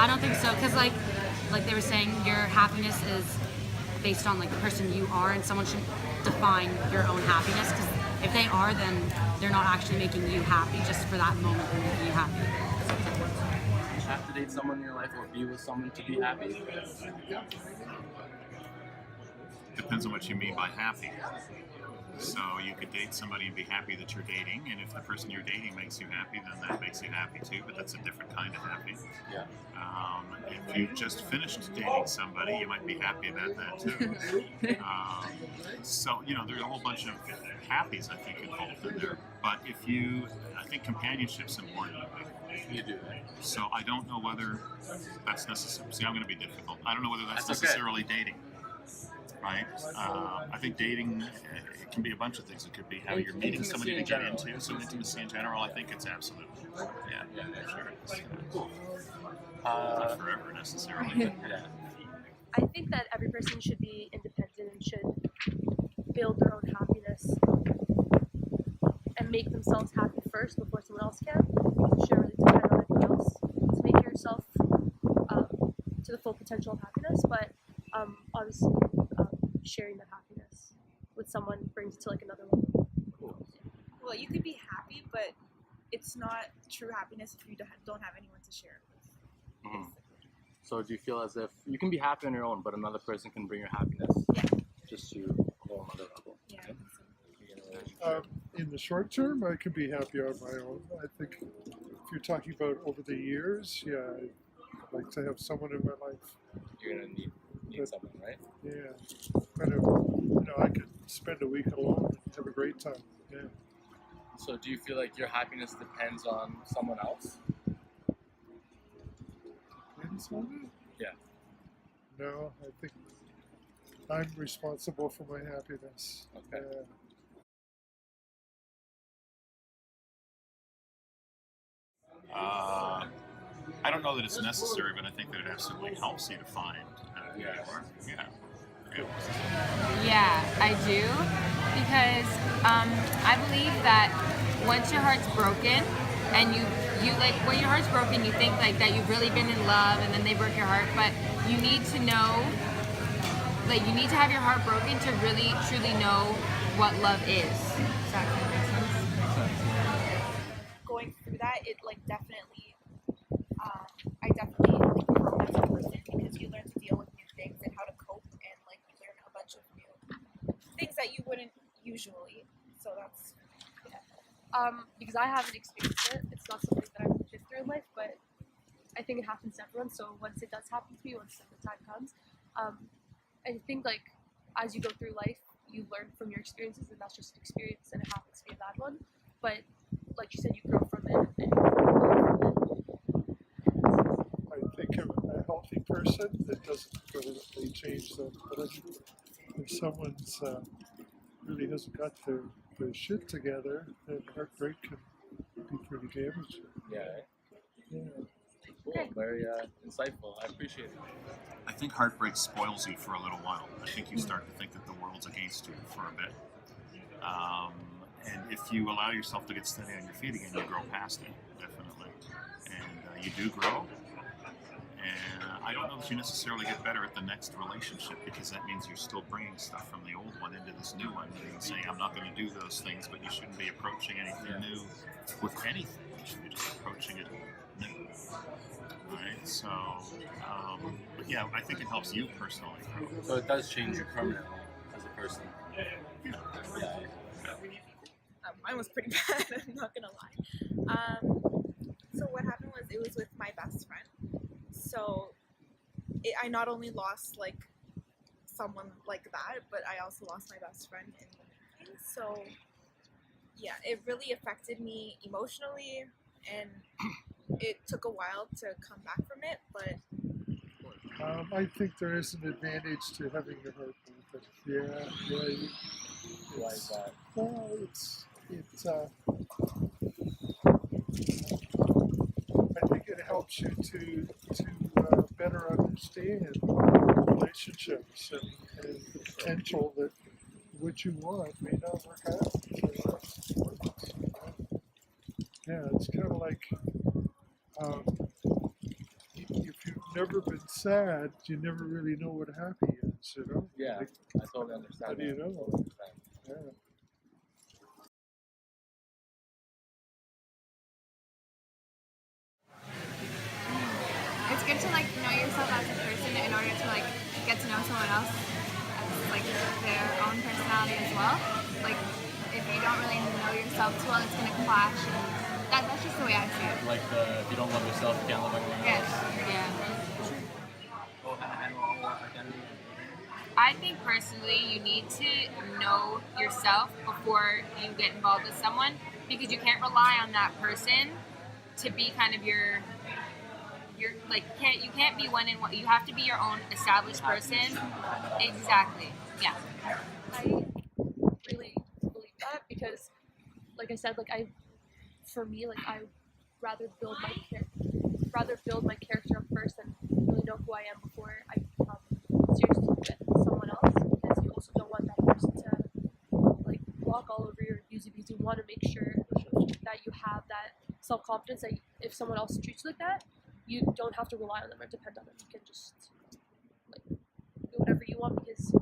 I don't think so, because like they were saying, your happiness is based on like the person you are, and someone shouldn't define your own happiness, because if they are, then they're not actually making you happy just for that moment they're making you happy. You have to date someone in your life or be with someone to be happy? Depends on what you mean by happy. So you could date somebody and be happy that you're dating, and if the person you're dating makes you happy, then that makes you happy too, but that's a different kind of happy. Yeah. If you've just finished dating somebody, you might be happy about that too. So, there's a whole bunch of happies, I think, involved in there. But I think companionship's important. You do. So I don't know whether that's necessary. See, I'm going to be difficult. I don't know whether that's That's necessarily dating. Right? I think dating, it can be a bunch of things. It could be how you're meeting somebody to get into. So intimacy in general, I think it's absolute. Yeah, sure. Not forever necessarily. Yeah. I think that every person should be independent and should build their own happiness and make themselves happy first before someone else can. You shouldn't really depend on anyone else to make yourself to the full potential of happiness, but obviously sharing that happiness with someone brings it to like another level. Well, you could be happy, but it's not true happiness if you don't have anyone to share it with. Mm-hmm. So do you feel as if you can be happy on your own, but another person can bring your happiness just to a whole other level? Yeah. I think so. In the short term, I can be happy on my own. I think if you're talking about over the years, yeah, I'd like to have someone in my life. You're gonna need someone, right? Yeah, kind of. I could spend a week alone and have a great time. Yeah. So do you feel like your happiness depends on someone else? Depends on it? Yeah. No, I think I'm responsible for my happiness. Okay. I don't know that it's necessary, but I think that it absolutely helps you to find who you are. Yeah. Yeah, I do, because I believe that once your heart's broken, and you like when your heart's broken, you think like that you've really been in love, and then they broke your heart, but you need to know, like you need to have your heart broken to really truly know what love is. Does that make sense? Going through that, it like definitely, I definitely like grow as a person because you learn to deal with new things and how to cope, and like you learn a bunch of new things that you wouldn't usually. So that's Because I haven't experienced it. It's not something that I've lived through in life, but I think it happens to everyone. So once it does happen to me, once the time comes, I think like as you go through life, you learn from your experiences, and that's just an experience, and it happens to be a bad one. But like you said, you grow from it. And you learn from it. I think a healthy person, that doesn't permanently change them. But if someone's really hasn't got their shit together, then heartbreak can be pretty damaging. Yeah. Yeah. Cool. Very insightful. I appreciate it. I think heartbreak spoils you for a little while. I think you start to think that the world's against you for a bit. And if you allow yourself to get steady on your feet again, you grow past it, definitely. And you do grow. And I don't know that you necessarily get better at the next relationship, because that means you're still bringing stuff from the old one into this new one. And saying, I'm not going to do those things, but you shouldn't be approaching anything new with anything. You should be just approaching it new. Right? So, but yeah, I think it helps you personally grow. So it does change you permanently as a person. Yeah. mine was pretty bad. I'm not gonna lie. So what happened was, it was with my best friend. So I not only lost like someone like that, but I also lost my best friend in the meeting. So yeah, it really affected me emotionally, and it took a while to come back from it. But I think there is an advantage to having your heart broken. Yeah. Why is that? Well, I think it helps you to better understand relationships and the potential that what you want may not work out. Yeah, it's kind of like if you never been sad, you never really know what happy is, you know? Yeah, Like, I totally understand. how do you that. know? Yeah. It's good to like know yourself as a person in order to like get to know someone else as like their own personality as well. Like if you don't really know yourself too well, it's gonna clash. And that's just the way I see it. Like if you don't love yourself, you can't love anyone Yes. else. Yeah. I think personally you need to know yourself before you get involved with someone, because you can't rely on that person to be kind of your like you can't be one in one. You have to be your own established person. Exactly. Yeah. I really believe that because, like I said, like for me, like I rather build my character up first and really know who I am before I become serious with someone else. Because you also don't want that person to like walk all over you or abuse you, because you want to make sure that you have that self-confidence that if someone else treats you like that, you don't have to rely on them or depend on them. You can just like do whatever you want because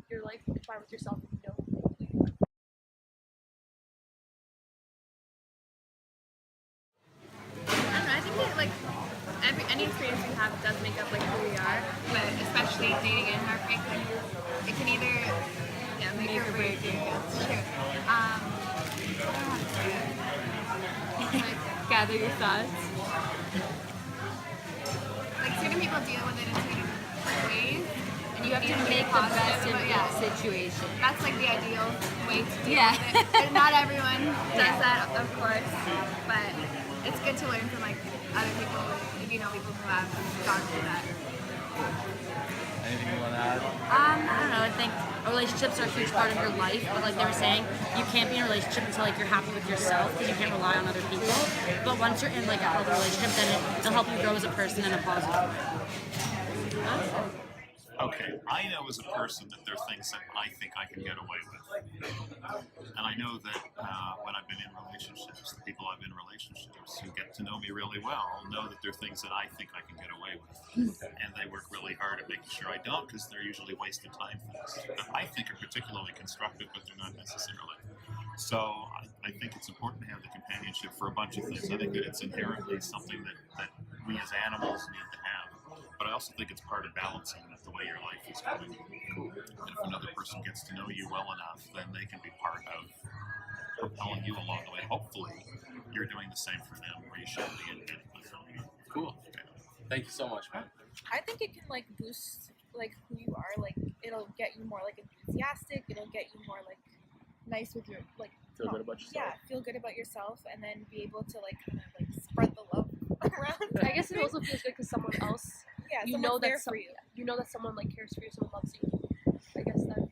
you're like fine with yourself and you know who you are. I don't know. I think that like any experience we have does make up like who we are, but especially dating and heartbreak, like, it can either make or break you. It's true. I don't know how to say it. Like, Gather your thoughts. like certain people deal with it in certain ways, And you have to and make the positive, best of but that situation. that's like the ideal way to deal Yeah. with it. And not everyone does Yeah. that, of course, but it's good to learn from like other people if you know people who have gone through that. Anything you want to add? I don't know. I think relationships are a huge part of your life, but like they were saying, you can't be in a relationship until like you're happy with yourself because you can't rely on other people. But once you're in like a healthy relationship, then it'll help you grow as a person in a positive way. Okay, I know as a person that there are things that I think I can get away with. And I know that when I've been in relationships, the people I've been in relationships who get to know me really well know that there are things that I think I can get away with. And they work really hard at making sure I don't, because they're usually wasted time things that I think are particularly constructive, but they're not necessarily. So I think it's important to have the companionship for a bunch of things. I think that it's inherently something that we as animals need to have. But I also think it's part of balancing the way your life is going. And if another person gets to know you well enough, then they can be part of propelling you along the way. Hopefully, you're doing the same for them, or you should be in it with them. Cool. Thank you so much, man. I think it can like boost like who you are. Like it'll get you more like enthusiastic. It'll get you more like nice with your like Feel good about yourself. yeah, feel good about yourself, and then be able to like kind of like spread the love around. I guess it also feels good because someone else, yeah, you someone's know there that for you. you know that someone like cares for you, someone loves you. I guess that